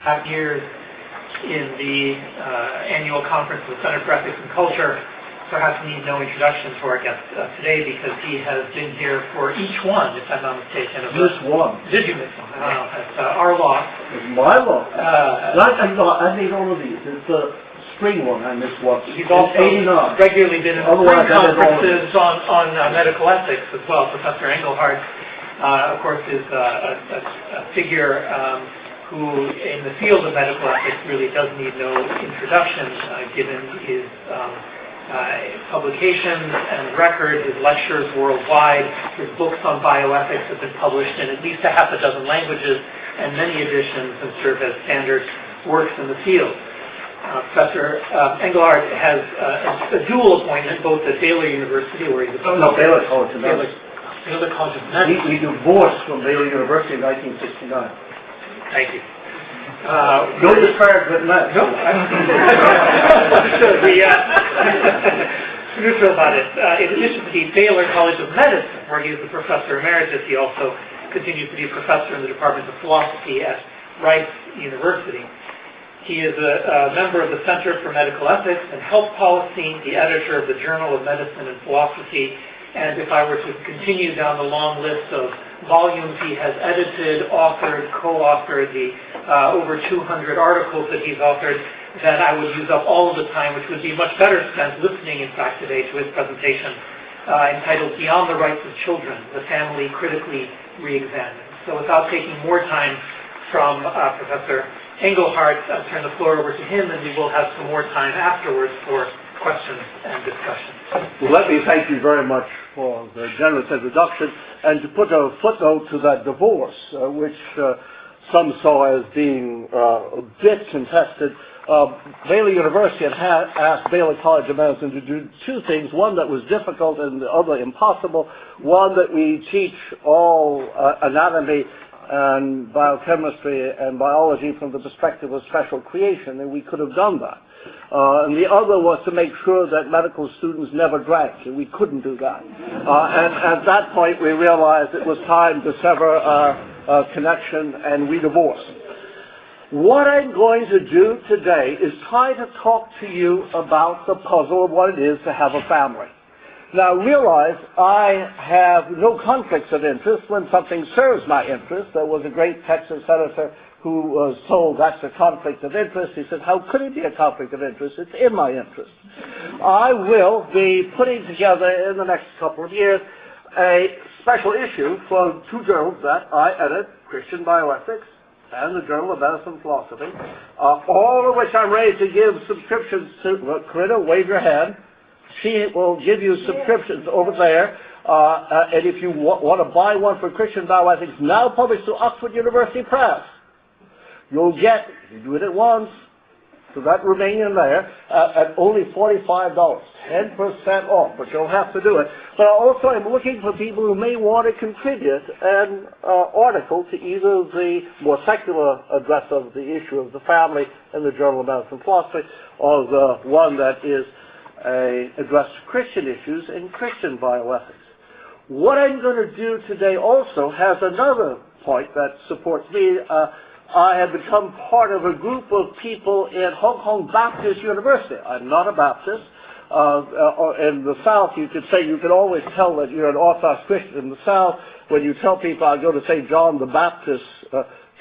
5 years in the annual conference of the Center for Ethics and Culture. Perhaps need no introduction to our guest today because he has been here for each one, if I'm not mistaken. This one. Did you miss one? I don't know. That's our loss. It's my loss. I made all of these. It's the spring one. I missed one. He's also regularly been in spring conferences on medical ethics as well. Professor Engelhardt, of course, is a figure who, in the field of medical ethics, really does need no introduction, given his publications and record, his lectures worldwide. His books on bioethics have been published in at least a half a dozen languages and many editions and serve as standard works in the field. Professor Engelhardt has a dual appointment both at Baylor University, where he's Baylor College of Medicine. Baylor College of Medicine. He divorced from Baylor University in 1969. Thank you. No disparagement, no. No, neutral about it. In addition to the Baylor College of Medicine, where he is the professor emeritus, he also continues to be a professor in the Department of Philosophy at Rice University. He is a member of the Center for Medical Ethics and Health Policy, the editor of the Journal of Medicine and Philosophy, and if I were to continue down the long list of volumes he has edited, authored, co-authored, the over 200 articles that he's authored, then I would use up all of the time, which would be much better spent listening, in fact, today to his presentation entitled Beyond the Rights of Children, the Family Critically Re-Examined. So without taking more time from Professor Engelhardt, I'll turn the floor over to him, and we will have some more time afterwards for questions and discussion. Well, let me thank you very much for the generous introduction, and to put a footnote to that divorce, which some saw as being a bit contested. Baylor University had asked Baylor College of Medicine to do two things, one that was difficult and the other impossible. One, that we teach all anatomy and biochemistry and biology from the perspective of special creation, and we could have done that. And the other was to make sure that medical students never drank, and we couldn't do that. And at that point, we realized it was time to sever our connection, and we divorced. What I'm going to do today is try to talk to you about the puzzle of what it is to have a family. Now, realize I have no conflicts of interest when something serves my interest. There was a great Texas senator who was told that's a conflict of interest. He said, how could it be a conflict of interest? It's in my interest. I will be putting together in the next couple of years a special issue for two journals that I edit, Christian Bioethics and the Journal of Medicine and Philosophy, all of which I'm ready to give subscriptions to. Corinna, wave your hand. She will give you subscriptions over there. And if you want to buy one for Christian Bioethics, now published through Oxford University Press, you'll get, you do it at once, so that remain in there, at only $45, 10% off, but you'll have to do it. But also I'm looking for people who may want to contribute an article to either the more secular address of the issue of the family in the Journal of Medicine and Philosophy, or the one that is address to Christian issues in Christian bioethics. What I'm going to do today also has another point that supports me. I have become part of a group of people in Hong Kong Baptist University. I'm not a Baptist. In the South, you could say, you can always tell that you're an Orthodox Christian in the South when you tell people I go to St. John the Baptist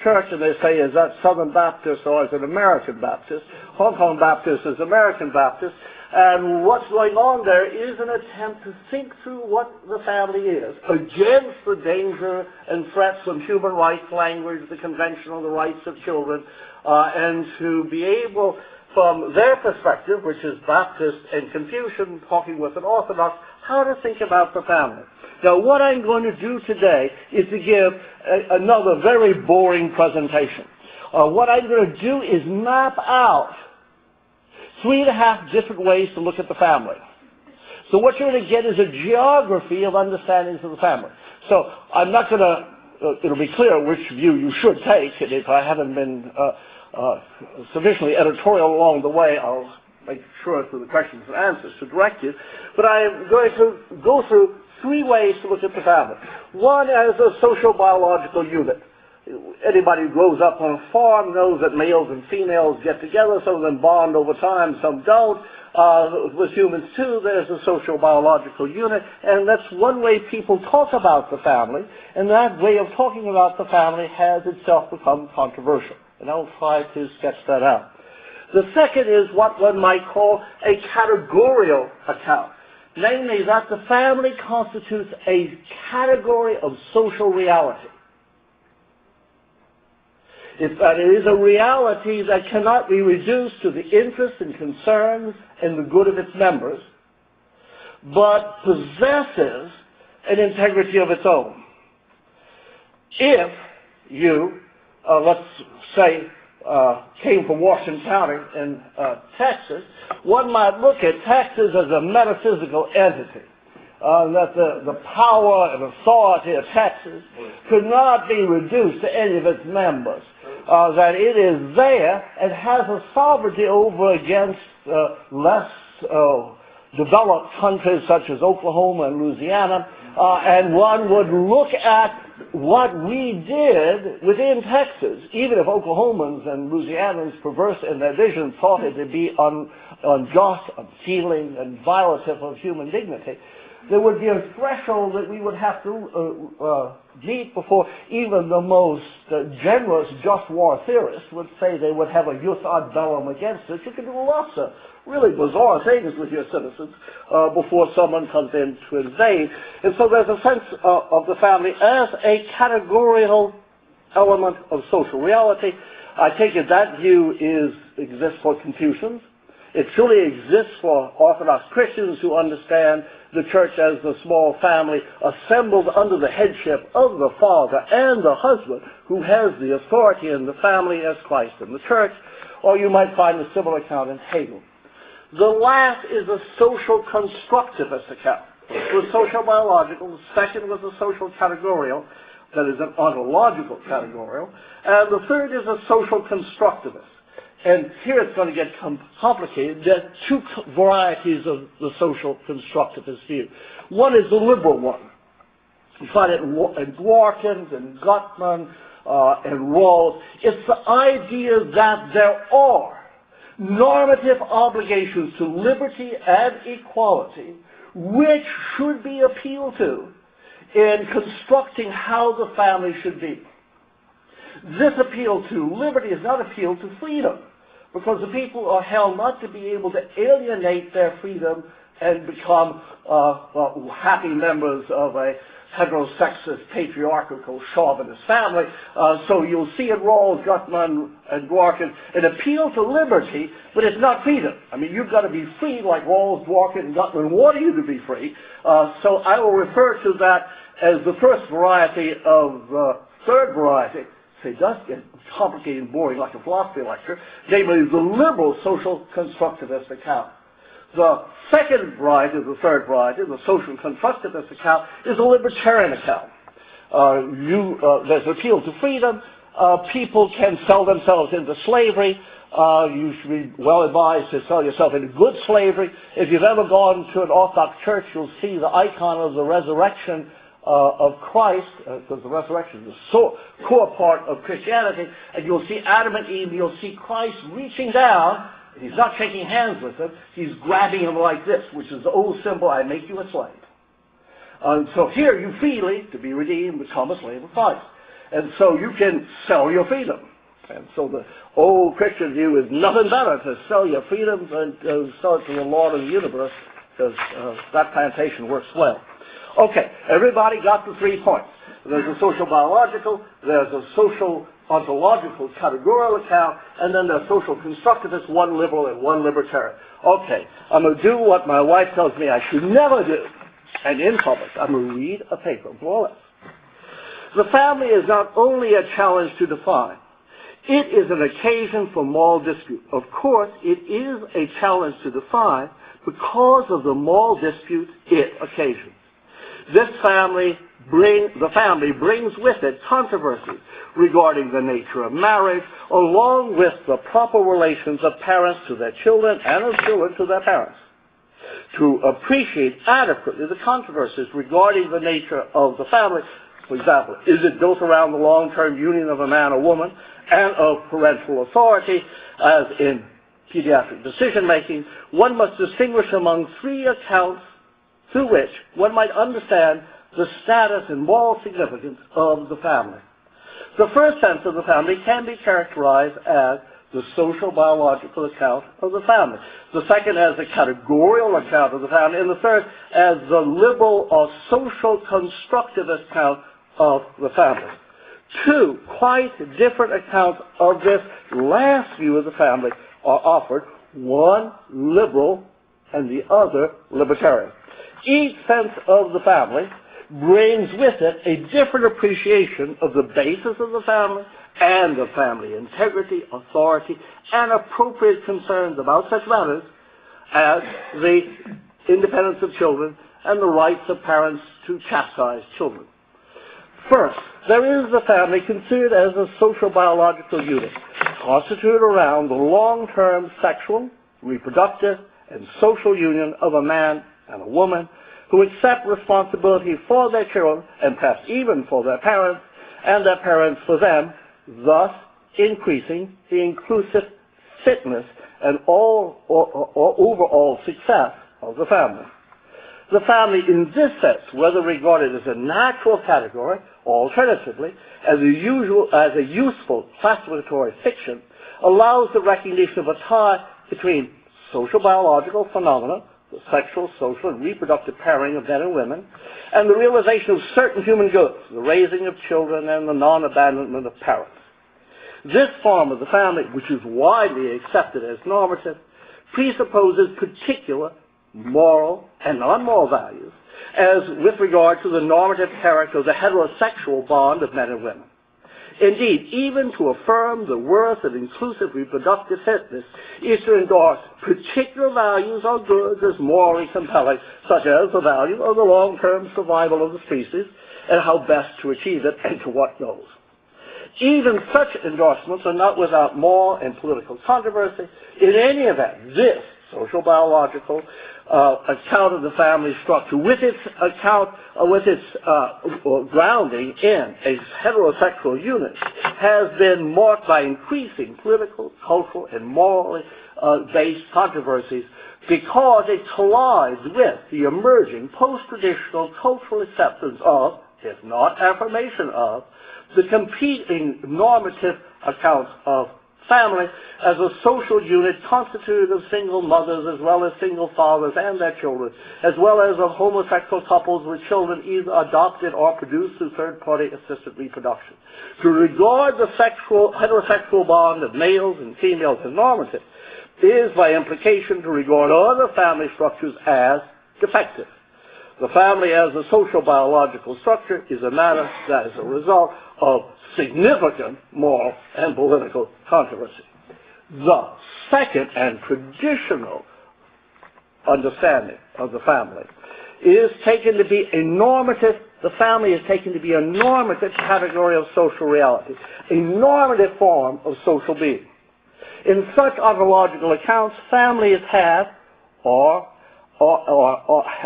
Church, and they say, is that Southern Baptist or is it American Baptist? Hong Kong Baptist is American Baptist. And what's going on there is an attempt to think through what the family is, against the danger and threats of human rights language, the Convention on the Rights of Children, and to be able, from their perspective, which is Baptist and Confucian, talking with an Orthodox, how to think about the family. Now, what I'm going to do today is to give another very boring presentation. What I'm going to do is map out 3.5 different ways to look at the family. So what you're going to get is a geography of understandings of the family. So I'm not going to, it'll be clear which view you should take, and if I haven't been sufficiently editorial along the way, I'll make sure through the questions and answers to direct you. But I am going to go through 3 ways to look at the family. One as a social biological unit. Anybody who grows up on a farm knows that males and females get together, some of them bond over time, some don't. With humans too, there's a social biological unit, and that's one way people talk about the family, and that way of talking about the family has itself become controversial. And I'll try to sketch that out. The second is what one might call a categorical account, namely that the family constitutes a category of social reality. That it is a reality that cannot be reduced to the interests and concerns and the good of its members, but possesses an integrity of its own. If you, let's say, came from Washington County in Texas, one might look at Texas as a metaphysical entity. That the power and authority of Texas could not be reduced to any of its members. That it is there and has a sovereignty over against less developed countries such as Oklahoma and Louisiana, and one would look at what we did within Texas, even if Oklahomans and Louisianans, perverse in their vision, thought it to be unjust, unfeeling, and violative of human dignity. There would be a threshold that we would have to meet before even the most generous just war theorists would say they would have a jus ad bellum against it. You can do lots of really bizarre things with your citizens before someone comes in to invade. And so there's a sense of the family as a categorical element of social reality. I take it that view exists for Confucians. It truly exists for Orthodox Christians who understand the church as the small family assembled under the headship of the father and the husband who has the authority in the family as Christ in the church, or you might find a similar account in Hegel. The last is a social constructivist account. It was social biological. The second was a social categorial, that is an ontological categorial, and the third is a social constructivist. And here it's going to get complicated. There are two varieties of the social constructivist view. One is the liberal one. You find it in Dworkin and Gutman and Rawls. It's the idea that there are normative obligations to liberty and equality which should be appealed to in constructing how the family should be. This appeal to liberty is not appeal to freedom, because the people are held not to be able to alienate their freedom and become happy members of a heterosexist, patriarchal, chauvinist family. So you'll see in Rawls, Gutman, and Dworkin an appeal to liberty, but it's not freedom. I mean, you've got to be free like Rawls, Dworkin, and Gutman want you to be free. So I will refer to that as the first variety of third variety. It does get complicated and boring like a philosophy lecture, namely the liberal social constructivist account. The second variety, the third variety, the social constructivist account, is a libertarian account. There's an appeal to freedom. People can sell themselves into slavery. You should be well advised to sell yourself into good slavery. If you've ever gone to an Orthodox church, you'll see the icon of the resurrection of Christ, because the resurrection is a core part of Christianity, and you'll see Adam and Eve, you'll see Christ reaching down, and he's not shaking hands with them, he's grabbing them like this, which is the old symbol, I make you a slave. So here you freely, to be redeemed, become a slave of Christ. And so you can sell your freedom. And so the old Christian view is nothing better to sell your freedom than to sell it to the Lord of the universe, because that plantation works well. Okay, everybody got the 3 points. There's a social biological, there's a social ontological categorical account, and then there's social constructivist, one liberal and one libertarian. Okay, I'm going to do what my wife tells me I should never do, and in public, I'm going to read a paper, more or less. The family is not only a challenge to define, it is an occasion for moral dispute. Of course, it is a challenge to define because of the moral dispute it occasions. The family brings with it controversy regarding the nature of marriage, along with the proper relations of parents to their children and of children to their parents. To appreciate adequately the controversies regarding the nature of the family, For example, is it built around the long-term union of a man or woman and of parental authority, as in pediatric decision-making? One must distinguish among three accounts through which one might understand the status and moral significance of the family. The first sense of the family can be characterized as the social biological account of the family. The second as the categorical account of the family, and the third as the liberal or social constructivist account of the family. Two quite different accounts of this last view of the family are offered, one liberal and the other libertarian. Each sense of the family brings with it a different appreciation of the basis of the family and of family integrity, authority, and appropriate concerns about such matters as the independence of children and the rights of parents to chastise children. First, there is the family considered as a social biological unit, constituted around the long-term sexual, reproductive, and social union of a man and a woman who accept responsibility for their children, and perhaps even for their parents, and their parents for them, thus increasing the inclusive fitness and overall success of the family. The family in this sense, whether regarded as a natural category or alternatively as a useful classificatory fiction, allows the recognition of a tie between social biological phenomena, the sexual, social, and reproductive pairing of men and women, and the realization of certain human goods, the raising of children and the non-abandonment of parents. This form of the family, which is widely accepted as normative, presupposes particular moral and non-moral values, as with regard to the normative character of the heterosexual bond of men and women. Indeed, even to affirm the worth of inclusive reproductive fitness is to endorse particular values or goods as morally compelling, such as the value of the long-term survival of the species and how best to achieve it and to what goals. Even such endorsements are not without moral and political controversy. In any event, this social biological account of the family structure, with its grounding in a heterosexual unit, has been marked by increasing political, cultural, and morally based controversies because it collides with the emerging post-traditional cultural acceptance of, if not affirmation of, the competing normative accounts of family as a social unit constituted of single mothers as well as single fathers and their children, as well as of homosexual couples with children either adopted or produced through third-party assisted reproduction. To regard the heterosexual bond of males and females as normative is, by implication, to regard other family structures as defective. The family as a social biological structure is a matter that is a result of significant moral and political controversy. The second and traditional understanding of the family is taken to be a normative, the family is taken to be a normative category of social reality, a normative form of social being. In such ontological accounts, families have or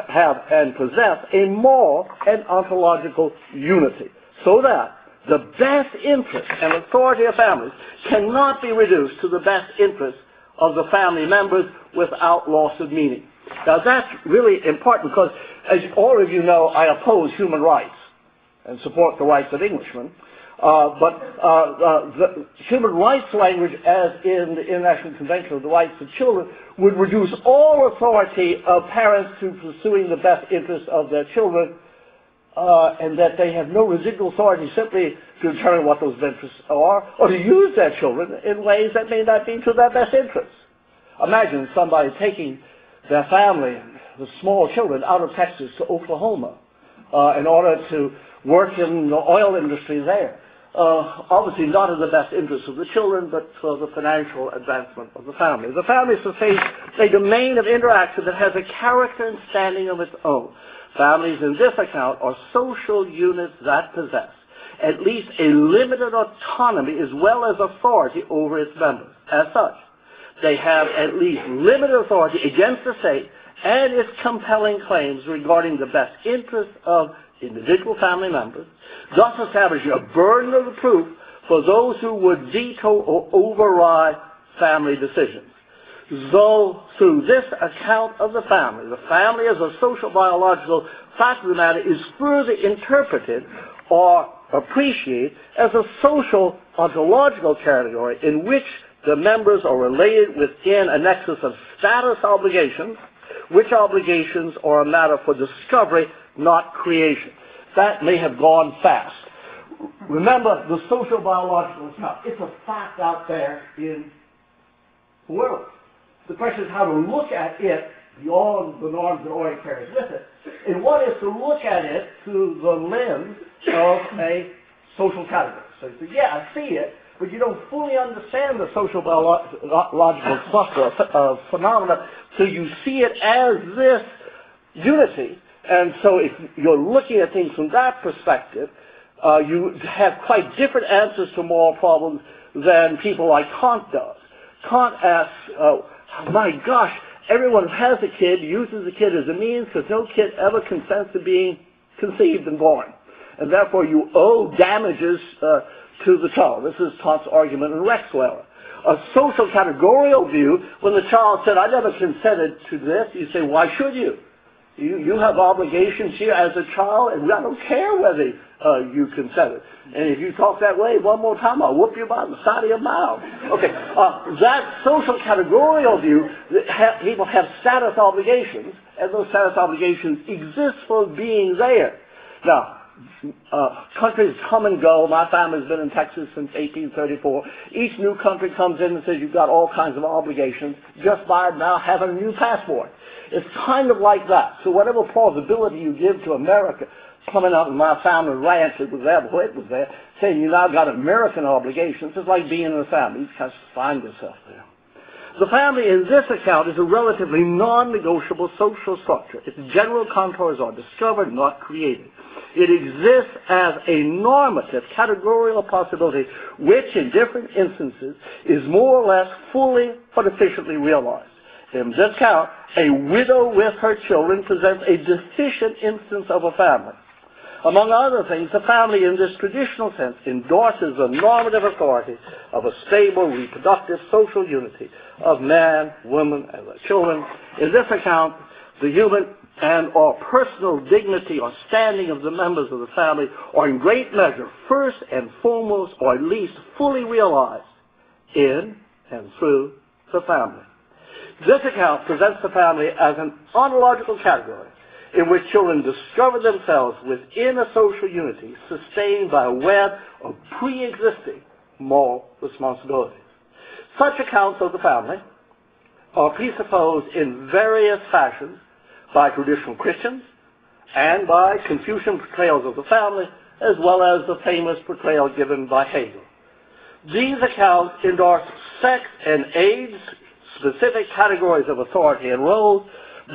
have and possess a moral and ontological unity, so that the best interest and authority of families cannot be reduced to the best interest of the family members without loss of meaning. Now that's really important because, as all of you know, I oppose human rights and support the rights of Englishmen. The human rights language, as in the International Convention of the Rights of Children, would reduce all authority of parents to pursuing the best interests of their children, and that they have no residual authority simply to determine what those interests are, or to use their children in ways that may not be to their best interests. Imagine somebody taking their family, the small children, out of Texas to Oklahoma in order to work in the oil industry there. Obviously not in the best interest of the children, but for the financial advancement of the family. The family sustains a domain of interaction that has a character and standing of its own. Families in this account are social units that possess at least a limited autonomy as well as authority over its members. As such, they have at least limited authority against the state and its compelling claims regarding the best interests of individual family members, thus establishing a burden of proof for those who would veto or override family decisions. Though through this account of the family as a social biological fact of the matter is further interpreted or appreciated as a social ontological category in which the members are related within a nexus of status obligations, which obligations are a matter for discovery, not creation. That may have gone fast. Remember, the social biological account, it's a fact out there in the world. The question is how to look at it beyond the norms that already carries with it. And one is to look at it through the lens of a social category. So you say, yeah, I see it, but you don't fully understand the social biological cluster of phenomena, so you see it as this unity. And so if you're looking at things from that perspective, you have quite different answers to moral problems than people like Kant does. Kant asks, my gosh, everyone who has a kid uses the kid as a means because no kid ever consents to being conceived and born. And therefore you owe damages to the child. This is Kant's argument in Rexler. A social categorical view, when the child said, I never consented to this, you say, why should you? You have obligations here as a child, and I don't care whether you consented. And if you talk that way one more time, I'll whoop you by the side of your mouth. Okay, that social categorical view, people have status obligations, and those status obligations exist for being there. Now, countries come and go. My family's been in Texas since 1834. Each new country comes in and says you've got all kinds of obligations just by now having a new passport. It's kind of like that. So whatever plausibility you give to America, coming out of my family ranch, it was there before it was there, saying you now got American obligations, it's like being in a family. You just find yourself there. The family in this account is a relatively non-negotiable social structure. Its general contours are discovered, not created. It exists as a normative, categorical possibility, which in different instances is more or less fully but efficiently realized. In this account, a widow with her children presents a deficient instance of a family. Among other things, the family in this traditional sense endorses the normative authority of a stable, reproductive social unity of man, woman, and their children. In this account, the human and or personal dignity or standing of the members of the family are in great measure first and foremost, or at least fully realized in and through the family. This account presents the family as an ontological category in which children discover themselves within a social unity sustained by a web of pre-existing moral responsibilities. Such accounts of the family are presupposed in various fashions by traditional Christians and by Confucian portrayals of the family, as well as the famous portrayal given by Hegel. These accounts endorse sex and age-specific categories of authority and roles.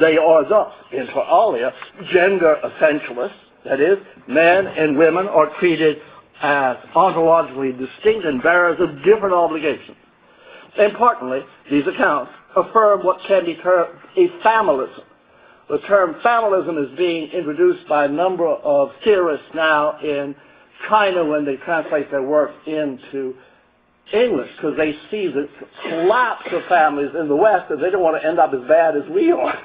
They are thus, inter alia, gender essentialists. That is, men and women are treated as ontologically distinct and bearers of different obligations. Importantly, these accounts affirm what can be termed a familism. The term familism is being introduced by a number of theorists now in China when they translate their work into English, because they see the collapse of families in the West and they don't want to end up as bad as we are.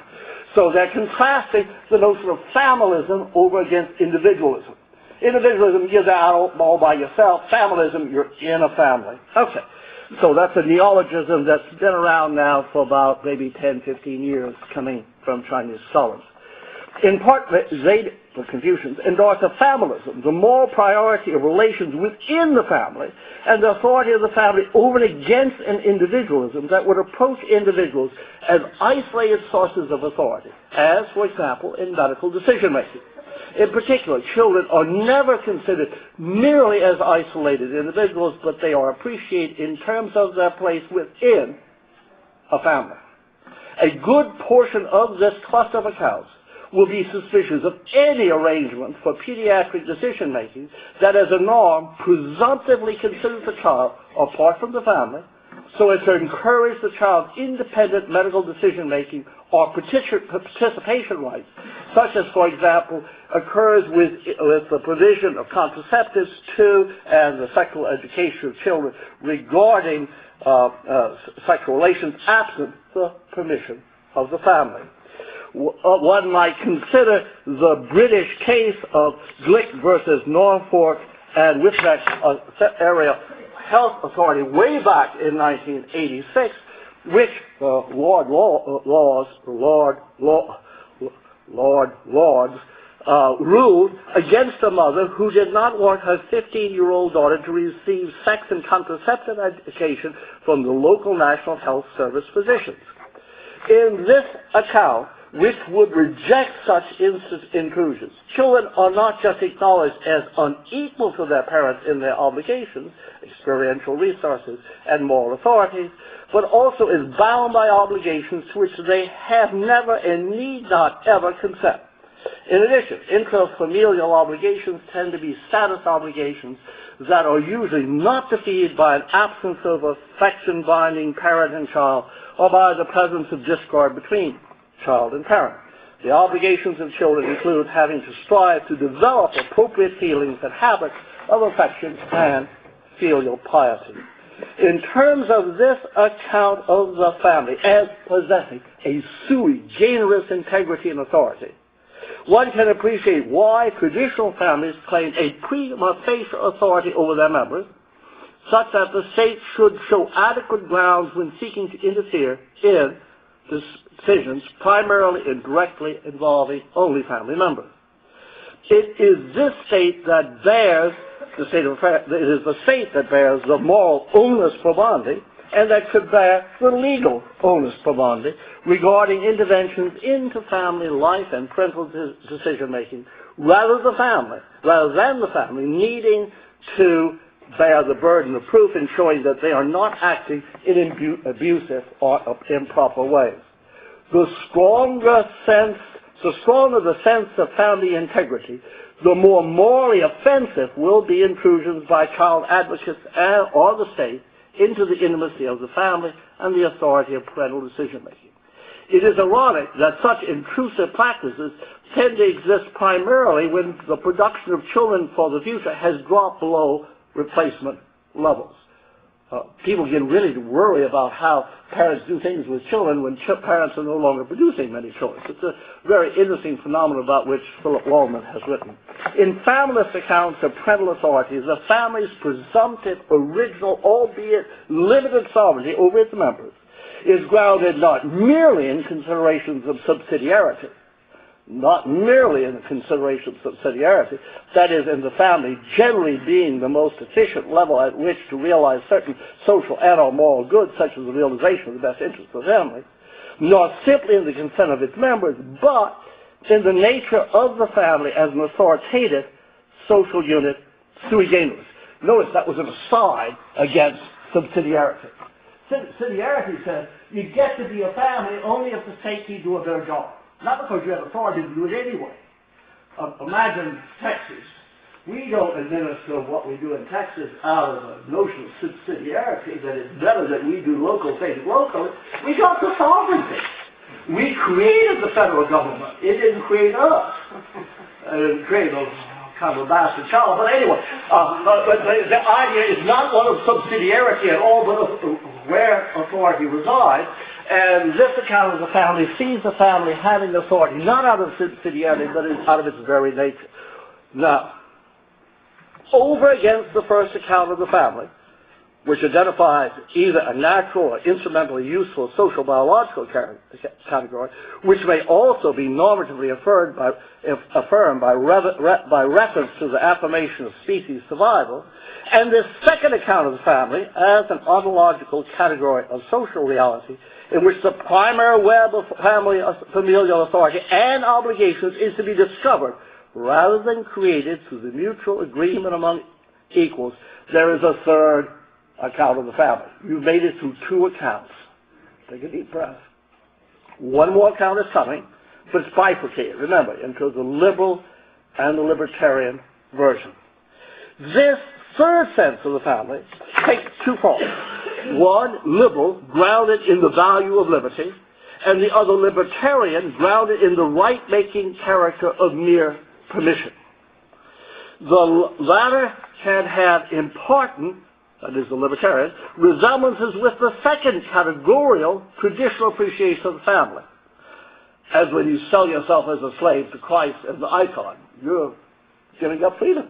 So they're contrasting the notion of familism over against individualism. Individualism, you're out all by yourself. Familism, you're in a family. Okay. So that's a neologism that's been around now for about maybe 10, 15 years, coming from Chinese scholars. In part, they, the Confucians, endorse a familism, the moral priority of relations within the family, and the authority of the family over and against an individualism that would approach individuals as isolated sources of authority, as, for example, in medical decision-making. In particular, children are never considered merely as isolated individuals, but they are appreciated in terms of their place within a family. A good portion of this cluster of accounts will be suspicious of any arrangement for pediatric decision-making that as a norm presumptively considers the child apart from the family, so as to encourage the child's independent medical decision-making or participation rights, such as, for example, occurs with the provision of contraceptives to and the sexual education of children regarding sexual relations absent the permission of the family. One might consider the British case of Glick versus Norfolk and Whitbeck Area Health Authority way back in 1986, which Lord Lords ruled against a mother who did not want her 15-year-old daughter to receive sex and contraceptive education from the local National Health Service physicians. In this account, which would reject such intrusions, children are not just acknowledged as unequal to their parents in their obligations, experiential resources, and moral authorities, but also is bound by obligations to which they have never and need not ever consent. In addition, intrafamilial obligations tend to be status obligations that are usually not defeated by an absence of affection binding parent and child or by the presence of discord between child and parent. The obligations of children include having to strive to develop appropriate feelings and habits of affection and filial piety. In terms of this account of the family as possessing a sui generis integrity and authority, one can appreciate why traditional families claim a prima facie authority over their members, such that the state should show adequate grounds when seeking to interfere in decisions primarily and directly involving only family members. It is this state that bears the state that bears the moral onus probandi, and that should bear the legal onus probandi regarding interventions into family life and parental decision-making, rather than the family needing to bear the burden of proof in showing that they are not acting in abusive or improper ways. The stronger the sense of family integrity, the more morally offensive will be intrusions by child advocates or the state into the intimacy of the family and the authority of parental decision-making. It is ironic that such intrusive practices tend to exist primarily when the production of children for the future has dropped below replacement levels. People begin really to worry about how parents do things with children when parents are no longer producing many children. It's a very interesting phenomenon about which Philip Waldman has written. In familist accounts of parental authority, the family's presumptive, original, albeit limited sovereignty over its members is grounded not merely in considerations of subsidiarity, that is, in the family generally being the most efficient level at which to realize certain social and or moral goods, such as the realization of the best interests of the family, nor simply in the consent of its members, but in the nature of the family as an authoritative social unit sui generis. Notice that was an aside against subsidiarity. Subsidiarity says you get to be a family only if the state can do a better job. Not because you have authority to do it anyway. Imagine Texas. We don't administer what we do in Texas out of a notion of subsidiarity, that it's better that we do local things locally. We got the sovereignty. We created the federal government. It didn't create us. It didn't create a kind of a bastard child. But anyway, but the idea is not one of subsidiarity at all, but of where authority resides. And this account of the family sees the family having authority, not out of subsidiarity, but out of its very nature. Now, over against the first account of the family, which identifies either a natural or instrumentally useful social biological category, which may also be normatively affirmed by reference to the affirmation of species survival, and this second account of the family as an ontological category of social reality, in which the primary web of familial authority and obligations is to be discovered rather than created through the mutual agreement among equals, there is a third account of the family. You've made it through two accounts. Take a deep breath. One more account is coming, but it's bifurcated, remember, into the liberal and the libertarian version. This third sense of the family takes two forms. One, liberal, grounded in the value of liberty, and the other libertarian, grounded in the right-making character of mere permission. The latter can have important, that is the libertarian, resemblances with the second categorical traditional appreciation of the family. As when you sell yourself as a slave to Christ as the icon, you're giving up freedom.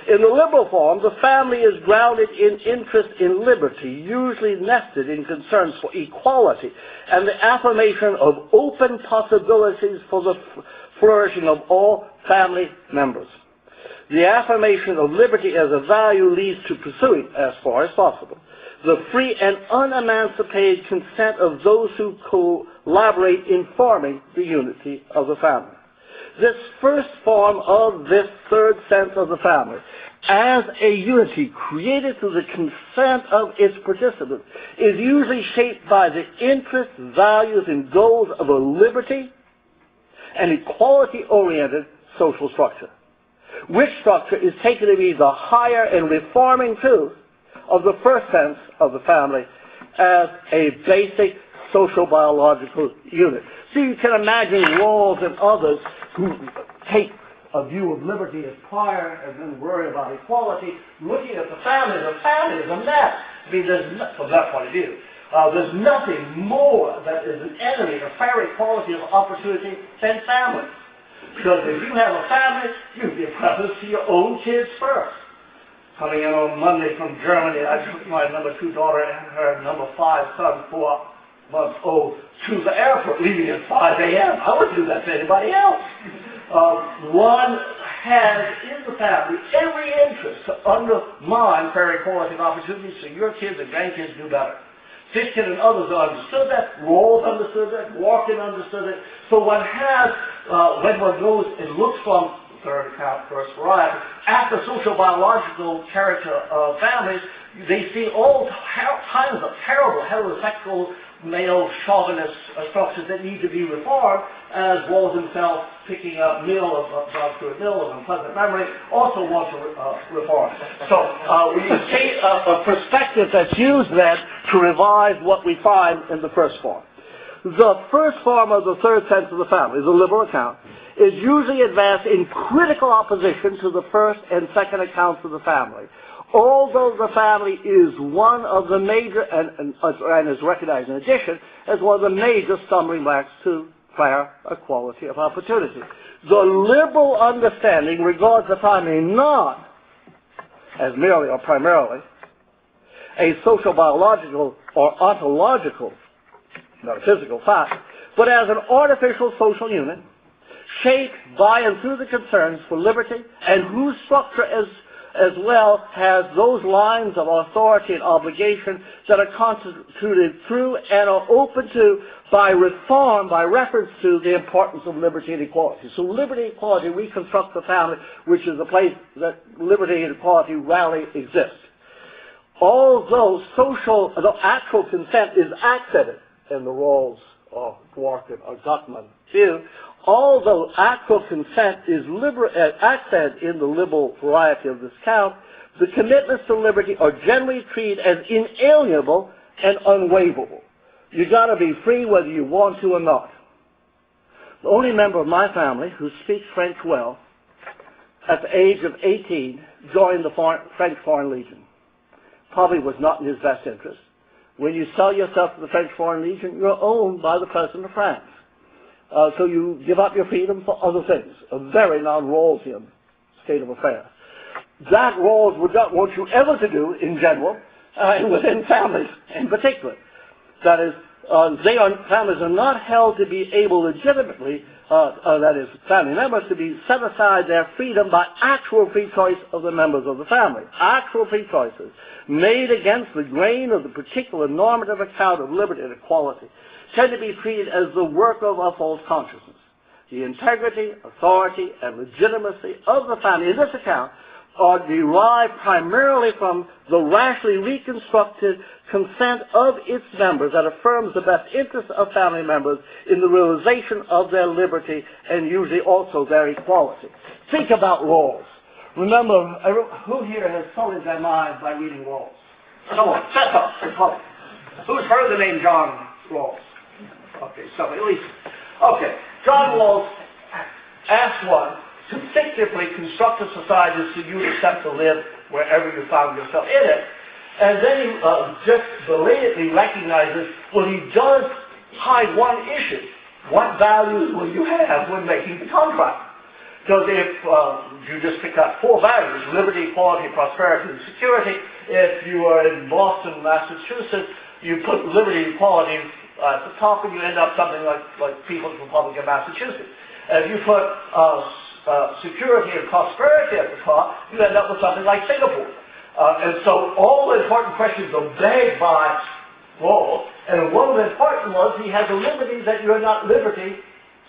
In the liberal form, the family is grounded in interest in liberty, usually nested in concerns for equality and the affirmation of open possibilities for the flourishing of all family members. The affirmation of liberty as a value leads to pursuing, as far as possible, the free and unemancipated consent of those who collaborate in forming the unity of the family. This first form of this third sense of the family, as a unity created through the consent of its participants, is usually shaped by the interests, values, and goals of a liberty and equality-oriented social structure, which structure is taken to be the higher and reforming truth of the first sense of the family as a basic social biological unit. So you can imagine Rawls and others who take a view of liberty as prior and then worry about equality, looking at the family is a mess. I mean, from that point of view, there's nothing more that is an enemy of fair equality of opportunity than families. Because if you have a family, you give preference to your own kids first. Coming in on Monday from Germany, I took my number 2 daughter and her number 5 son, 4 months old, to the airport, leaving at 5 a.m. I wouldn't do that to anybody else. One has in the family every interest to undermine fair equality of opportunity so your kids and grandkids do better. Fitkin and others understood that, Rawls understood that, Dworkin understood it. So one has, when one goes and looks from third account, first variety, at the social biological character of families, they see all kinds of terrible heterosexual male chauvinist structures that need to be reformed, as Rawls himself, picking up Mill of John Stuart Mill of Unpleasant Memory, also wants to reform. So we see a perspective that's used then to revise what we find in the first form. The first form of the third sense of the family, the liberal account, is usually advanced in critical opposition to the first and second accounts of the family. Although the family is one of the major, and is recognized in addition, as one of the major stumbling blocks to fair equality of opportunity. The liberal understanding regards the family not as merely or primarily a social, biological, or ontological, metaphysical fact, but as an artificial social unit shaped by and through the concerns for liberty, and whose structure as well has those lines of authority and obligation that are constituted through and are open to by reform, by reference to the importance of liberty and equality. So liberty and equality reconstructs the family, which is a place that liberty and equality rarely exist. Although actual consent is accented in the Rawls or Dworkin or Gutman view, although actual consent is accented in the liberal variety of this count, the commitments to liberty are generally treated as inalienable and unwaverable. You've got to be free whether you want to or not. The only member of my family who speaks French well, at the age of 18, joined the French Foreign Legion. Probably was not in his best interest. When you sell yourself to the French Foreign Legion, you're owned by the President of France. So you give up your freedom for other things. A very non-Rawlsian state of affairs. That Rawls would not want you ever to do in general, and within families in particular. That is, families are not held to be able legitimately, that is, family members, to be set aside their freedom by actual free choice of the members of the family. Actual free choices made against the grain of the particular normative account of liberty and equality tend to be treated as the work of a false consciousness. The integrity, authority, and legitimacy of the family in this account are derived primarily from the rationally reconstructed consent of its members that affirms the best interests of family members in the realization of their liberty and usually also their equality. Think about Rawls. Remember, who here has sullied their mind by reading Rawls? So on. Set up in public. Who's heard the name John Rawls? Okay, so at least. Okay, John Rawls asked one to fictively construct a society so you'd accept to live wherever you found yourself in it. And then he just belatedly recognizes, well, he does hide one issue. What values will you have when making the contract? Because if you just pick up 4 values, liberty, equality, prosperity, and security, if you are in Boston, Massachusetts, you put liberty and equality at the top and you end up something like People's Republic of Massachusetts. And if you put security and prosperity at the top, you end up with something like Singapore. And so all the important questions are begged by Rawls, and one of the important ones, he has a liberty that you're not liberty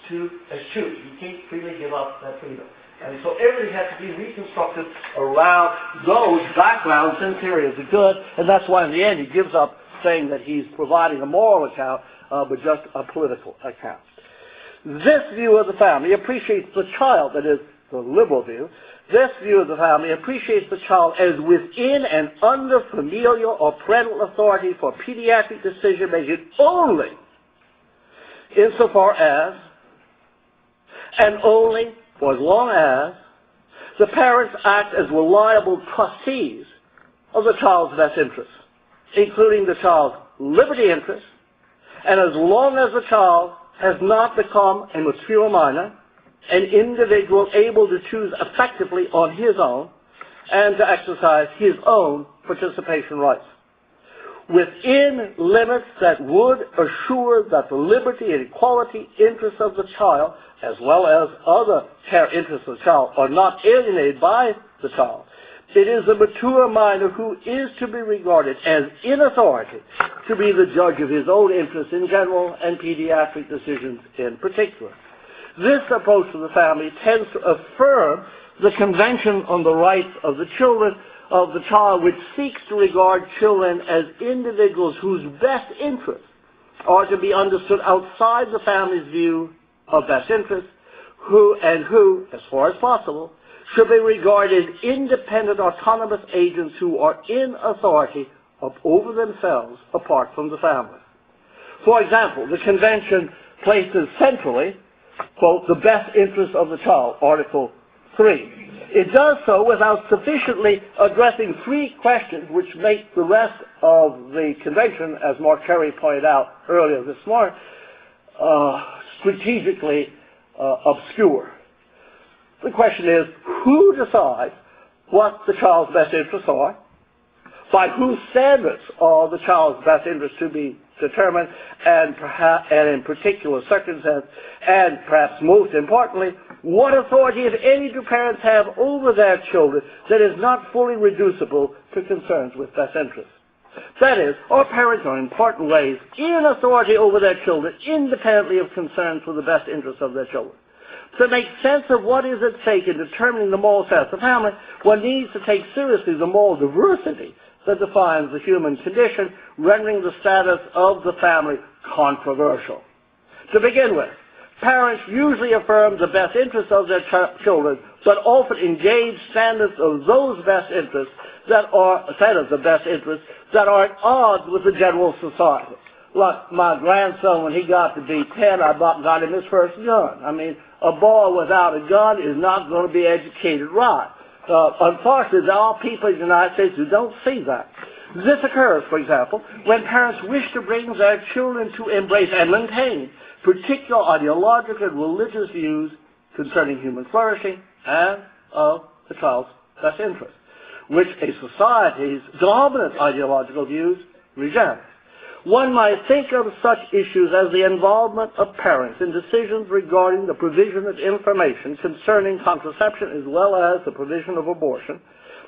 to eschew. You can't freely give up that freedom. And so everything has to be reconstructed around those backgrounds and theories of good, and that's why in the end he gives up saying that he's providing a moral account, but just a political account. This view of the family appreciates the child, that is, the liberal view. This view of the family appreciates the child as within and under familial or parental authority for pediatric decision-making only insofar as and only for as long as the parents act as reliable trustees of the child's best interests, including the child's liberty interests, and as long as the child has not become a mature minor, an individual able to choose effectively on his own and to exercise his own participation rights, within limits that would assure that the liberty and equality interests of the child, as well as other care interests of the child, are not alienated by the child. It is the mature minor who is to be regarded as in authority to be the judge of his own interests in general and pediatric decisions in particular. This approach to the family tends to affirm the Convention on the Rights of the Children of the Child, which seeks to regard children as individuals whose best interests are to be understood outside the family's view of best interests, who, as far as possible, should be regarded independent, autonomous agents who are in authority over themselves apart from the family. For example, the Convention places centrally, quote, the best interest of the child, Article 3. It does so without sufficiently addressing 3 questions which make the rest of the Convention, as Mark Cherry pointed out earlier this morning, strategically obscure. The question is, who decides what the child's best interests are? By whose standards are the child's best interests to be determined, and in particular circumstances, and perhaps most importantly, what authority, if any, do parents have over their children that is not fully reducible to concerns with best interests? That is, our parents are in important ways in authority over their children, independently of concerns for the best interests of their children. To make sense of what is at stake in determining the moral status of the family, one needs to take seriously the moral diversity that defines the human condition, rendering the status of the family controversial. To begin with, parents usually affirm the best interests of their children, but often engage standards of those best interests that are at odds with the general society. Like my grandson, when he got to be 10, I got him his first gun. I mean, a boy without a gun is not going to be educated right. Unfortunately, there are people in the United States who don't see that. This occurs, for example, when parents wish to bring their children to embrace and maintain particular ideological and religious views concerning human flourishing and of the child's best interest, which a society's dominant ideological views reject. One might think of such issues as the involvement of parents in decisions regarding the provision of information concerning contraception as well as the provision of abortion,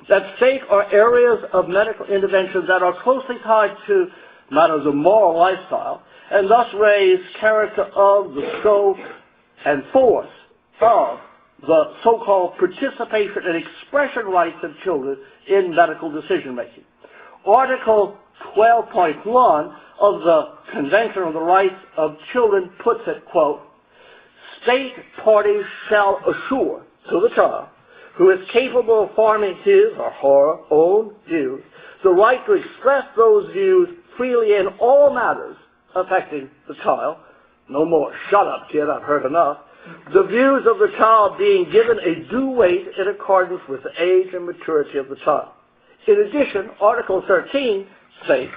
that state are areas of medical intervention that are closely tied to matters of moral lifestyle and thus raise character of the scope and force of the so-called participation and expression rights of children in medical decision-making. Article 12.1 of the Convention on the Rights of Children puts it, quote, state parties shall assure to the child who is capable of forming his or her own views the right to express those views freely in all matters affecting the child. No more, shut up, kid, I've heard enough. The views of the child being given a due weight in accordance with the age and maturity of the child. In addition, Article 13 states,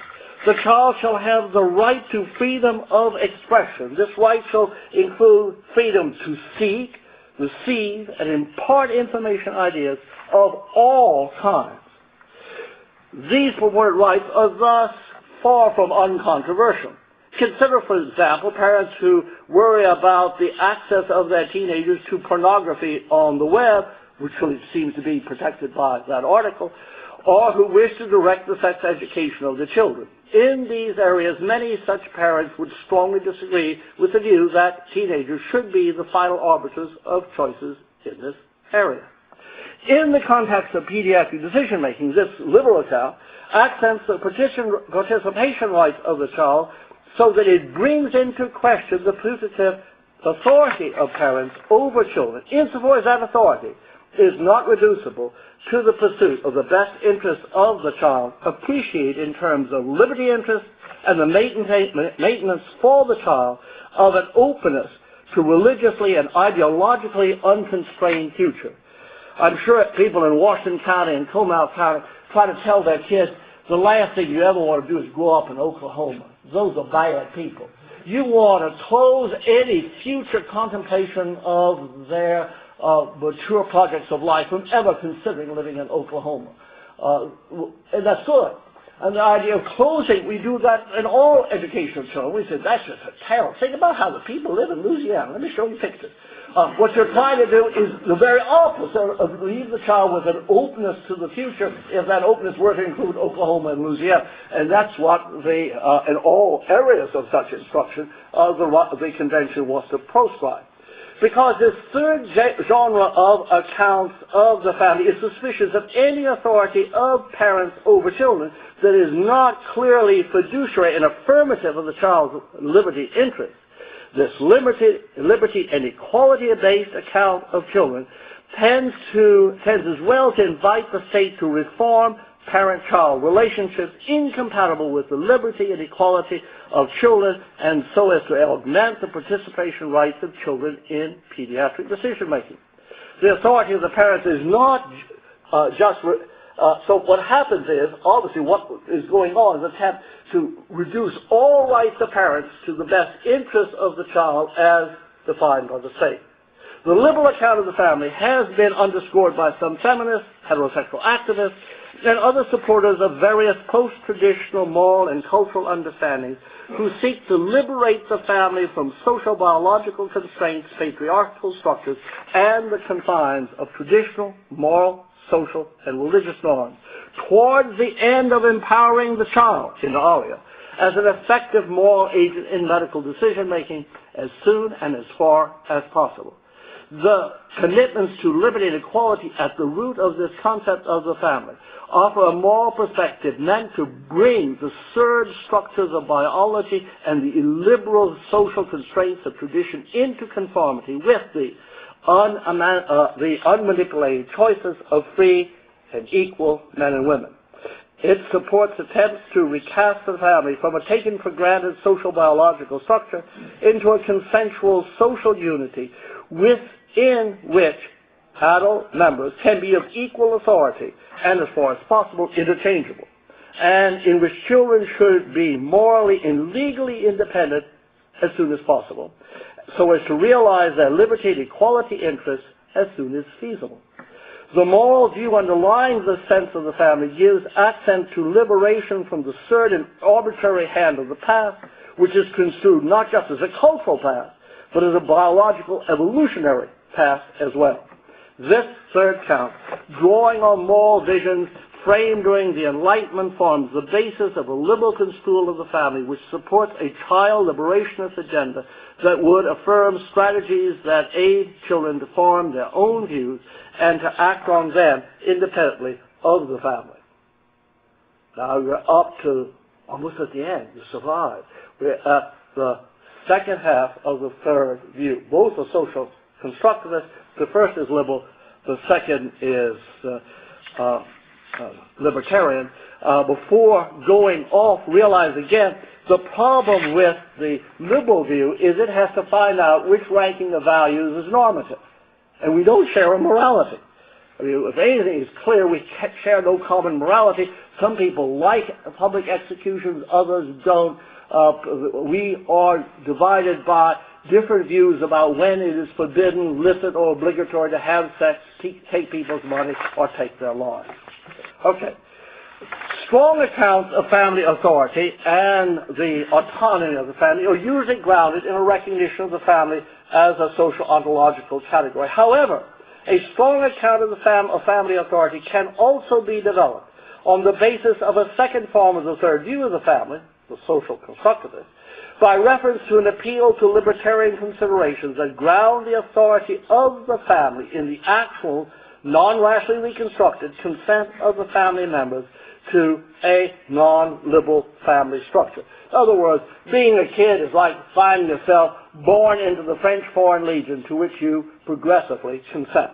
the child shall have the right to freedom of expression. This right shall include freedom to seek, receive, and impart information, ideas of all kinds. These purported rights are thus far from uncontroversial. Consider, for example, parents who worry about the access of their teenagers to pornography on the web, which really seems to be protected by that article, or who wish to direct the sex education of the children. In these areas, many such parents would strongly disagree with the view that teenagers should be the final arbiters of choices in this area. In the context of pediatric decision-making, this liberal account accents the participation rights of the child so that it brings into question the putative authority of parents over children, insofar as that authority is not reducible to the pursuit of the best interests of the child, appreciated in terms of liberty interest and the maintenance for the child of an openness to religiously and ideologically unconstrained future. I'm sure people in Washington County and Comal County try to tell their kids the last thing you ever want to do is grow up in Oklahoma. Those are bad people. You want to close any future contemplation of their mature projects of life from ever considering living in Oklahoma. And that's good. And the idea of closing, we do that in all educational children. We say, that's just a terrible. Think about how the people live in Louisiana. Let me show you pictures. What you're trying to do is the very opposite of leave the child with an openness to the future, if that openness were to include Oklahoma and Louisiana. And that's what in all areas of such instruction, the convention was to proscribe. Because this third genre of accounts of the family is suspicious of any authority of parents over children that is not clearly fiduciary and affirmative of the child's liberty interest. This liberty and equality-based account of children tends as well to invite the state to reform parent-child relationships incompatible with the liberty and equality of children, and so as to augment the participation rights of children in pediatric decision-making. The authority of the parents is not so what happens is, obviously what is going on is an attempt to reduce all rights of parents to the best interest of the child as defined by the state. The liberal account of the family has been underscored by some feminists, heterosexual activists, and other supporters of various post-traditional moral and cultural understandings who seek to liberate the family from social-biological constraints, patriarchal structures, and the confines of traditional, moral, social, and religious norms, towards the end of empowering the child, in alia, as an effective moral agent in medical decision-making as soon and as far as possible. The commitments to liberty and equality at the root of this concept of the family offer a moral perspective meant to bring the surge structures of biology and the illiberal social constraints of tradition into conformity with the unmanipulated choices of free and equal men and women. It supports attempts to recast the family from a taken-for-granted social-biological structure into a consensual social unity within which adult members can be of equal authority and, as far as possible, interchangeable, and in which children should be morally and legally independent as soon as possible, so as to realize their liberty and equality interests as soon as feasible. The moral view underlying the sense of the family gives accent to liberation from the third and arbitrary hand of the past, which is construed not just as a cultural past, but as a biological evolutionary past as well. This third count, drawing on moral visions framed during the Enlightenment, forms the basis of a liberal construal of the family which supports a child liberationist agenda that would affirm strategies that aid children to form their own views and to act on them independently of the family. Now you're up to almost at the end. You survive. We're at the second half of the third view. Both are social constructivist. The first is liberal. The second is libertarian, before going off, realize again the problem with the liberal view is it has to find out which ranking of values is normative. And we don't share a morality. I mean, if anything is clear, we share no common morality. Some people like public executions, others don't. We are divided by different views about when it is forbidden, licit, or obligatory to have sex, take people's money, or take their lives. Okay. Strong accounts of family authority and the autonomy of the family are usually grounded in a recognition of the family as a social ontological category. However, a strong account of the family authority can also be developed on the basis of a second form of the third view of the family, the social constructivist, by reference to an appeal to libertarian considerations that ground the authority of the family in the actual, non-rationally reconstructed consent of the family members to a non-liberal family structure. In other words, being a kid is like finding yourself born into the French Foreign Legion, to which you progressively consent.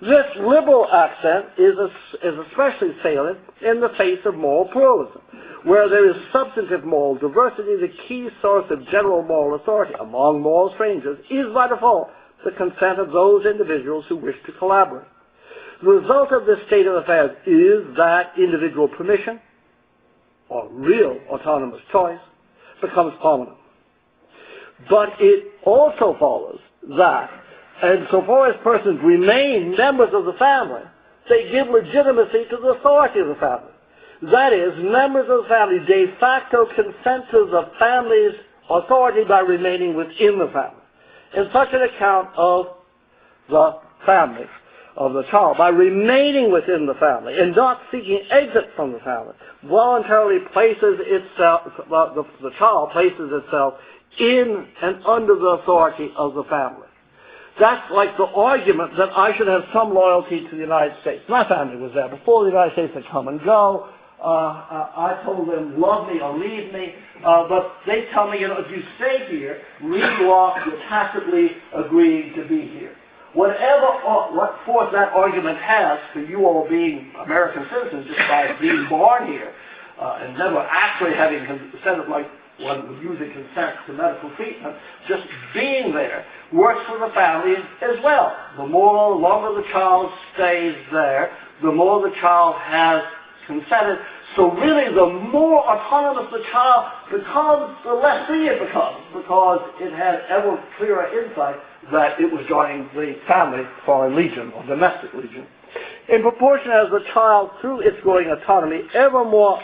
This liberal accent is especially salient in the face of moral pluralism, where there is substantive moral diversity. The key source of general moral authority among moral strangers is, by default, the consent of those individuals who wish to collaborate. The result of this state of affairs is that individual permission, or real autonomous choice, becomes prominent. But it also follows that, and so far as persons remain members of the family, they give legitimacy to the authority of the family. That is, members of the family de facto consent to the family's authority by remaining within the family. In such an account of the family, of the child, by remaining within the family and not seeking exit from the family, voluntarily places itself, the child places itself in and under the authority of the family. That's like the argument that I should have some loyalty to the United States. My family was there before the United States had come and go. I told them, love me or leave me, but they tell me, if you stay here, read law, you're tacitly agreeing to be here. What force that argument has for you all being American citizens just by being born here and never actually having consented like one would usually consent to medical treatment, just being there works for the family as well. The longer the child stays there, the more the child has consented. So really, the more autonomous the child becomes, the less free it becomes, because it has ever clearer insight that it was joining the family foreign legion or domestic legion. In proportion as the child, through its growing autonomy, ever more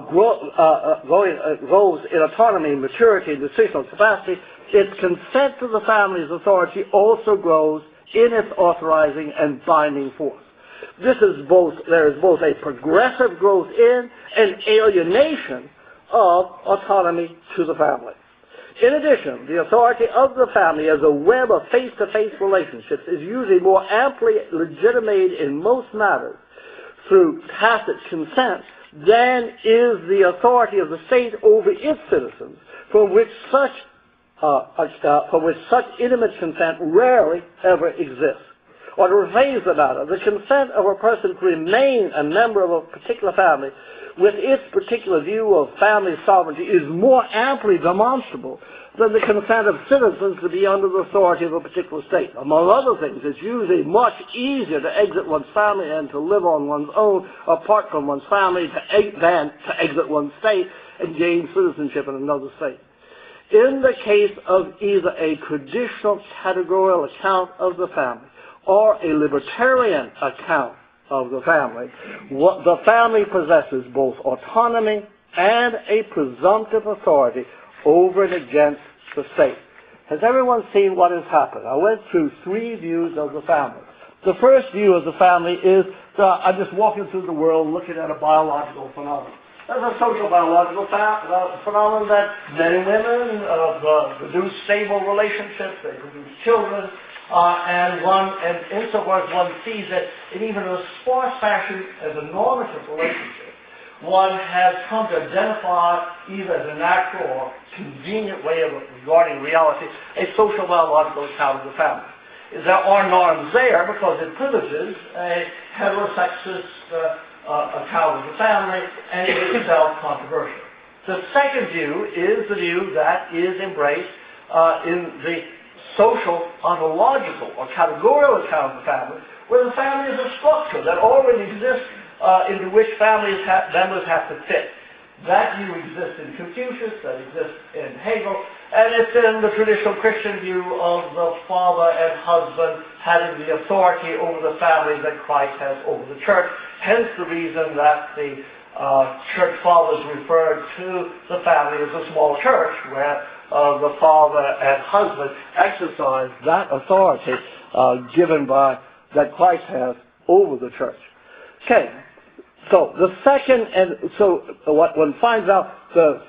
grows in autonomy, maturity, and decisional capacity, its consent to the family's authority also grows in its authorizing and binding force. There is both a progressive growth in and alienation of autonomy to the family. In addition, the authority of the family as a web of face-to-face relationships is usually more amply legitimated in most matters through tacit consent than is the authority of the state over its citizens, from which such intimate consent rarely ever exists. Or to rephrase the matter, the consent of a person to remain a member of a particular family with its particular view of family sovereignty is more amply demonstrable than the consent of citizens to be under the authority of a particular state. Among other things, it's usually much easier to exit one's family and to live on one's own apart from one's family than to exit one's state and gain citizenship in another state. In the case of either a traditional categorical account of the family or a libertarian account of the family possesses both autonomy and a presumptive authority over and against the state. Has everyone seen what has happened? I went through three views of the family. The first view of the family is I'm just walking through the world looking at a biological phenomenon. There's a social biological phenomenon that men and women produce stable relationships, they produce children, and insofar as one sees it in even a sparse fashion as a normative relationship, one has come to identify either as a natural or convenient way of regarding reality a social biological account of the family. There are norms there because it privileges a heterosexist account of the family, and it is self-controversial. The second view is the view that is embraced in the social, ontological, or categorical account of the family, where the family is a structure that already exists into which members have to fit. That view exists in Confucius, that exists in Hegel, and it's in the traditional Christian view of the father and husband having the authority over the family that Christ has over the church. Hence the reason that the church fathers referred to the family as a small church, where the father and husband exercise that authority given by that Christ has over the church. Okay. So the second, and so what one finds out, the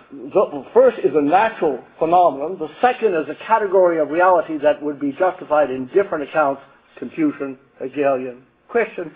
first is a natural phenomenon. The second is a category of reality that would be justified in different accounts, Confucian, Hegelian, Christian.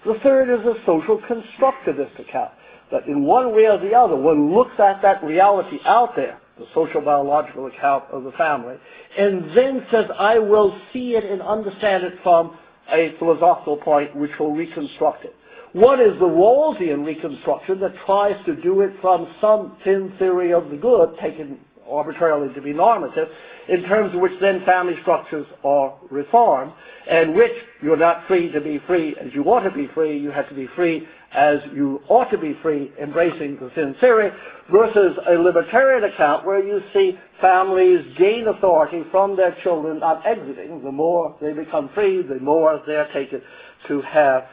The third is a social constructivist account, that in one way or the other, one looks at that reality out there, the social biological account of the family, and then says, I will see it and understand it from a philosophical point which will reconstruct it. One is the Rawlsian reconstruction that tries to do it from some thin theory of the good, taken arbitrarily to be normative, in terms of which then family structures are reformed, and which you're not free to be free as you ought to be free, you have to be free as you ought to be free, embracing the thin theory, versus a libertarian account where you see families gain authority from their children not exiting. The more they become free, the more they're taken to have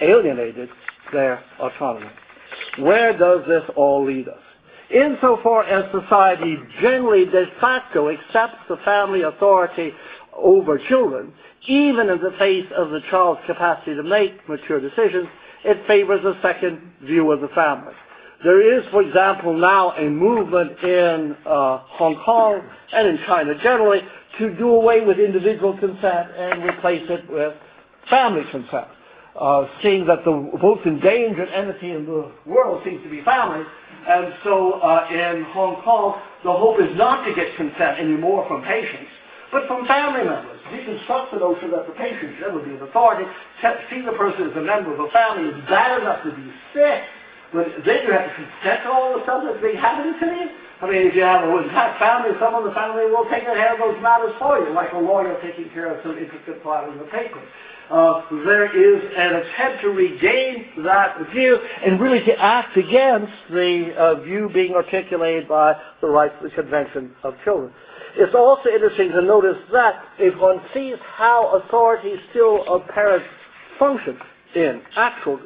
alienated their autonomy. Where does this all lead us? Insofar as society generally de facto accepts the family authority over children, even in the face of the child's capacity to make mature decisions, it favors a second view of the family. There is, for example, now a movement in Hong Kong and in China generally to do away with individual consent and replace it with family consent. Seeing that the most endangered entity in the world seems to be families, and so in Hong Kong, the hope is not to get consent anymore from patients, but from family members. Deconstruct the notion that the patient should never be an authority, see the person as a member of a family is bad enough to be sick, but then you have to consent to all the stuff that's being happening to you. I mean, if you have a intact family, someone in the family will take care of those matters for you, like a lawyer taking care of some intricate filing of papers. There is an attempt to regain that view and really to act against the view being articulated by the rights of the Convention of Children. It's also interesting to notice that if one sees how authority still of parents function in actual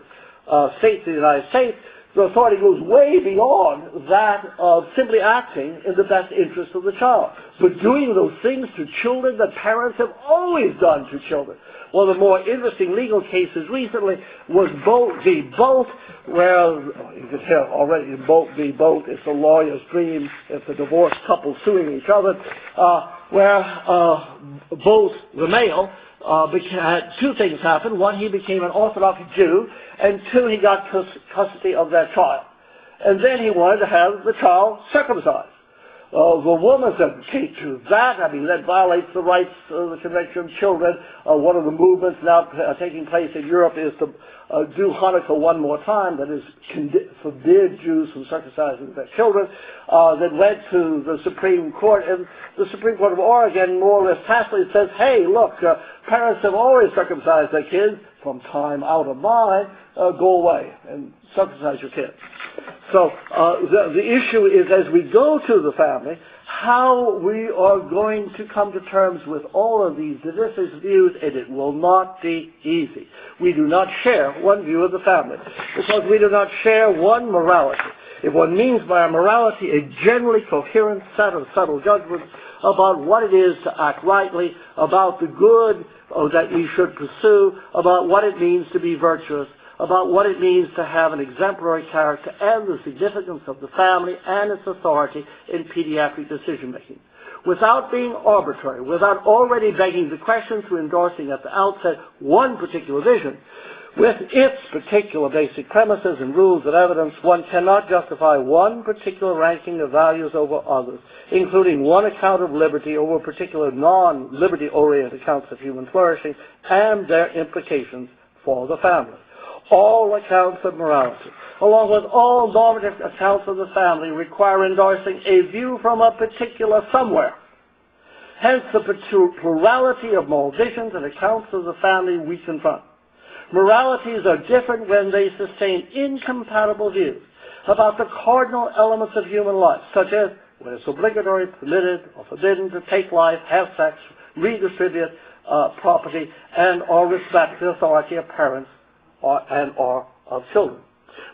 states of the United States, the authority goes way beyond that of simply acting in the best interest of the child, but doing those things to children that parents have always done to children. One of the more interesting legal cases recently was Bolt v. Bolt, where, you can tell already, Bolt v. Bolt is the lawyer's dream. It's a divorced couple suing each other, where Bolt, the male, had two things happen. One, he became an Orthodox Jew, and two, he got custody of their child. And then he wanted to have the child circumcised. The woman said, can't do that. I mean, that violates the rights of the Convention of Children. One of the movements now taking place in Europe is to do Hanukkah one more time, that is, forbid Jews from circumcising their children. That went to the Supreme Court, and the Supreme Court of Oregon more or less tacitly says, hey, look, parents have always circumcised their kids from time out of mind. Go away and circumcise your kids. So the issue is, as we go to the family, how we are going to come to terms with all of these divisive views, and it will not be easy. We do not share one view of the family, because we do not share one morality. If one means by a morality a generally coherent set of subtle judgments about what it is to act rightly, about the good that we should pursue, about what it means to be virtuous, about what it means to have an exemplary character, and the significance of the family and its authority in pediatric decision-making. Without being arbitrary, without already begging the question through endorsing at the outset one particular vision, with its particular basic premises and rules of evidence, one cannot justify one particular ranking of values over others, including one account of liberty over particular non-liberty-oriented accounts of human flourishing and their implications for the family. All accounts of morality, along with all normative accounts of the family, require endorsing a view from a particular somewhere. Hence the plurality of moral visions and accounts of the family we confront. Moralities are different when they sustain incompatible views about the cardinal elements of human life, such as when it's obligatory, permitted, or forbidden to take life, have sex, redistribute property, and or respect the authority of parents or of children.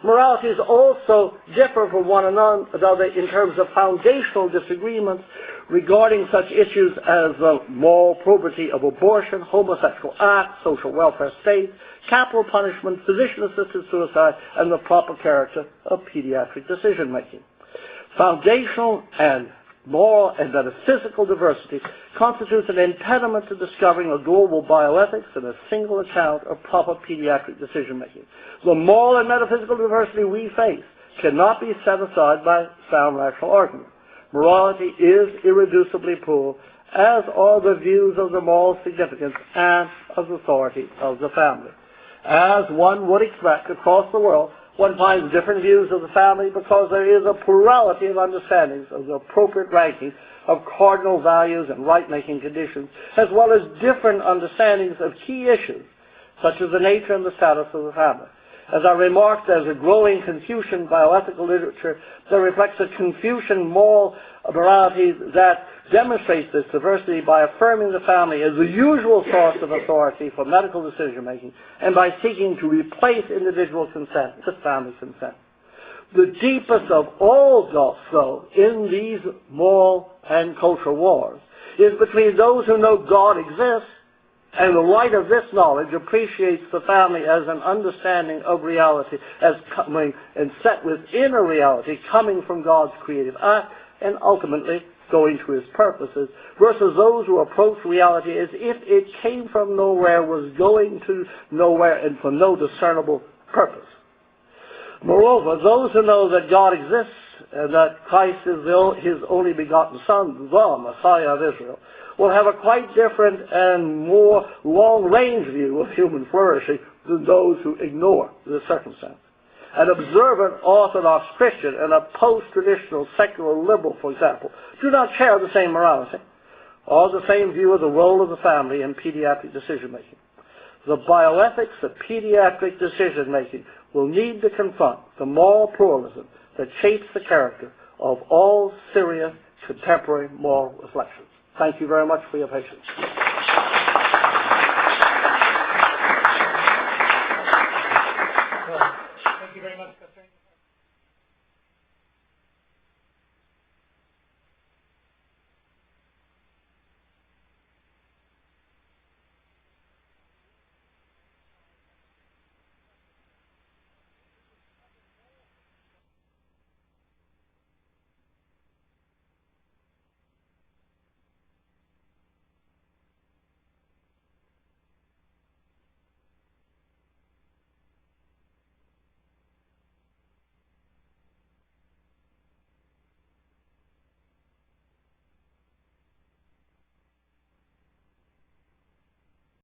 Moralities also differ from one another in terms of foundational disagreements regarding such issues as the moral probity of abortion, homosexual acts, social welfare state, capital punishment, physician-assisted suicide, and the proper character of pediatric decision-making. Foundational and moral and metaphysical diversity constitutes an impediment to discovering a global bioethics and a single account of proper pediatric decision-making. The moral and metaphysical diversity we face cannot be set aside by sound rational argument. Morality is irreducibly plural, as are the views of the moral significance and of authority of the family. As one would expect across the world, one finds different views of the family because there is a plurality of understandings of the appropriate ranking of cardinal values and right-making conditions, as well as different understandings of key issues, such as the nature and the status of the family. As I remarked, there's a growing Confucian bioethical literature that reflects a Confucian moral morality that demonstrates this diversity by affirming the family as the usual source of authority for medical decision-making and by seeking to replace individual consent with family consent. The deepest of all gulfs, though, in these moral and cultural wars is between those who know God exists and the light of this knowledge appreciates the family as an understanding of reality as coming and set within a reality coming from God's creative act and ultimately going to his purposes, versus those who approach reality as if it came from nowhere, was going to nowhere, and for no discernible purpose. Moreover, those who know that God exists and that Christ is his only begotten Son, the Messiah of Israel, will have a quite different and more long-range view of human flourishing than those who ignore the circumstance. An observant Orthodox Christian and a post-traditional secular liberal, for example, do not share the same morality or the same view of the role of the family in pediatric decision-making. The bioethics of pediatric decision-making will need to confront the moral pluralism that shapes the character of all serious contemporary moral reflections. Thank you very much for your patience.